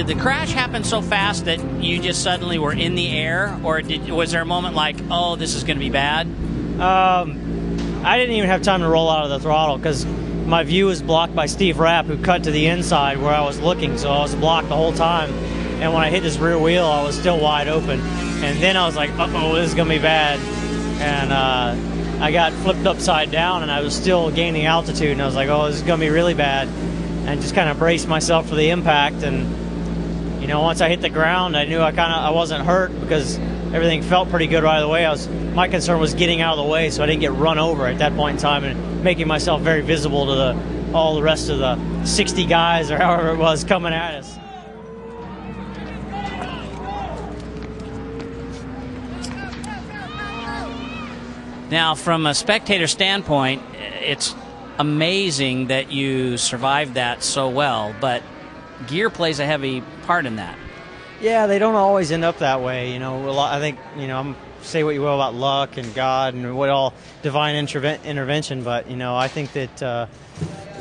did the crash happen so fast that you just suddenly were in the air, or was there a moment like, oh, this is going to be bad? I didn't even have time to roll out of the throttle because my view was blocked by Steve Rapp, who cut to the inside where I was looking, so I was blocked the whole time. And when I hit this rear wheel, I was still wide open. And then I was like, uh-oh, this is going to be bad. And I got flipped upside down, and I was still gaining altitude, and I was like, oh, this is going to be really bad. And just kind of braced myself for the impact. And, you know, once I hit the ground, I knew I wasn't hurt because everything felt pretty good right away. My concern was getting out of the way so I didn't get run over at that point in time and making myself very visible to all the rest of the 60 guys or however it was coming at us. Now, from a spectator standpoint, it's amazing that you survived that so well, but gear plays a heavy part in that. Yeah, they don't always end up that way. You know, I think, you know, say what you will about luck and God and what all divine intervention, but, you know, I think that,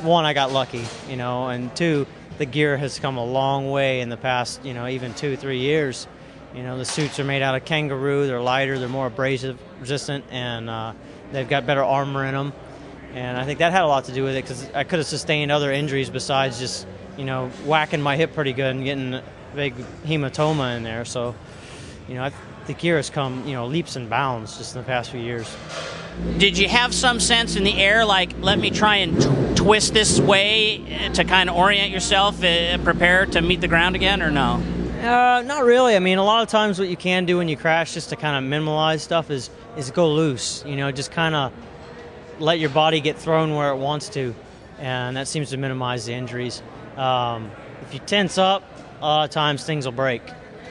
one, I got lucky, you know, and two, the gear has come a long way in the past, you know, even 2-3 years. You know, the suits are made out of kangaroo, they're lighter, they're more abrasive resistant, and they've got better armor in them. And I think that had a lot to do with it because I could have sustained other injuries besides just, you know, whacking my hip pretty good and getting a big hematoma in there. So, you know, the gear has come, you know, leaps and bounds just in the past few years. Did you have some sense in the air, like, let me try and twist this way to kind of orient yourself, prepare to meet the ground again, or no? Not really. I mean, a lot of times what you can do when you crash just to kind of minimize stuff is go loose. You know, just kind of let your body get thrown where it wants to, and that seems to minimize the injuries. If you tense up, a lot of times things will break.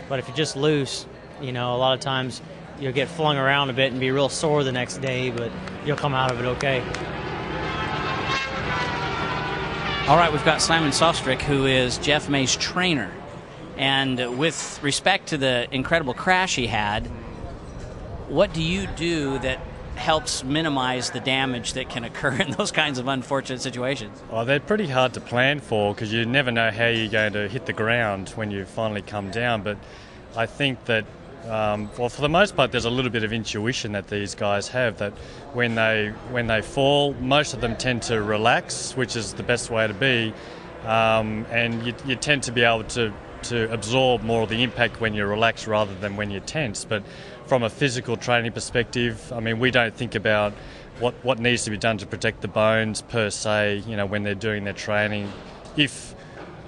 But if you're just loose, you know, a lot of times you'll get flung around a bit and be real sore the next day, but you'll come out of it okay. All right, we've got Simon Sofstrick, who is Geoff May's trainer. And with respect to the incredible crash he had, what do you do that helps minimize the damage that can occur in those kinds of unfortunate situations? Well, they're pretty hard to plan for because you never know how you're going to hit the ground when you finally come down. But I think that, well, for the most part, there's a little bit of intuition that these guys have, that when they fall, most of them tend to relax, which is the best way to be, and you tend to be able to absorb more of the impact when you're relaxed rather than when you're tense. But from a physical training perspective, I mean, we don't think about what needs to be done to protect the bones per se, you know, when they're doing their training,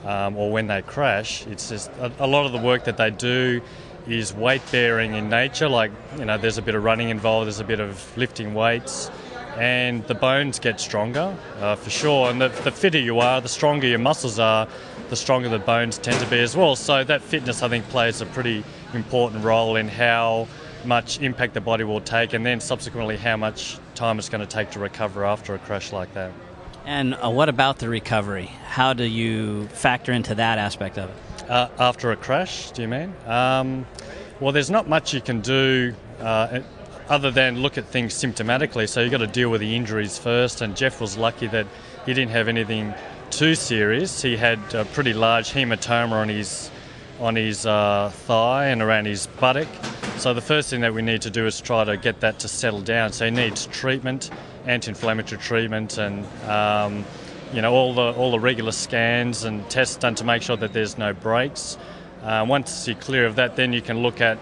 or when they crash. It's just a lot of the work that they do is weight bearing in nature, like, you know, there's a bit of running involved, there's a bit of lifting weights, and the bones get stronger, for sure. And the fitter you are, the stronger your muscles are, the stronger the bones tend to be as well. So that fitness, I think, plays a pretty important role in how much impact the body will take, and then subsequently how much time it's going to take to recover after a crash like that. And what about the recovery? How do you factor into that aspect of it? After a crash, do you mean? Well, there's not much you can do other than look at things symptomatically. So you've got to deal with the injuries first, and Geoff was lucky that he didn't have anything too serious. He had a pretty large hematoma on his thigh and around his buttock. So the first thing that we need to do is try to get that to settle down. So he needs treatment, anti-inflammatory treatment, and you know, all the regular scans and tests done to make sure that there's no breaks. Once you're clear of that, then you can look at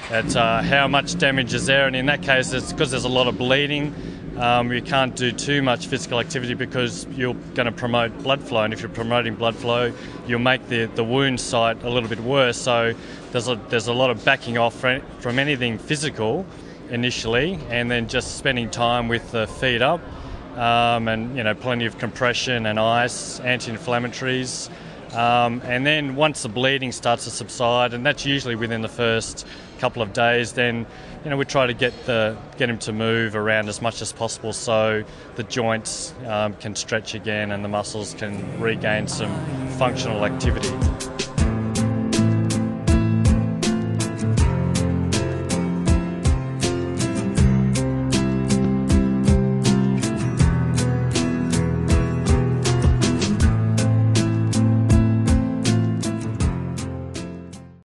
how much damage is there, and in that case, it's because there's a lot of bleeding. You can't do too much physical activity because you're going to promote blood flow, and if you're promoting blood flow, you'll make the wound site a little bit worse. So there's a lot of backing off from anything physical initially, and then just spending time with the feet up, and, you know, plenty of compression and ice, anti-inflammatories. And then once the bleeding starts to subside, and that's usually within the first couple of days, then, you know, we try to get him to move around as much as possible so the joints can stretch again and the muscles can regain some functional activity.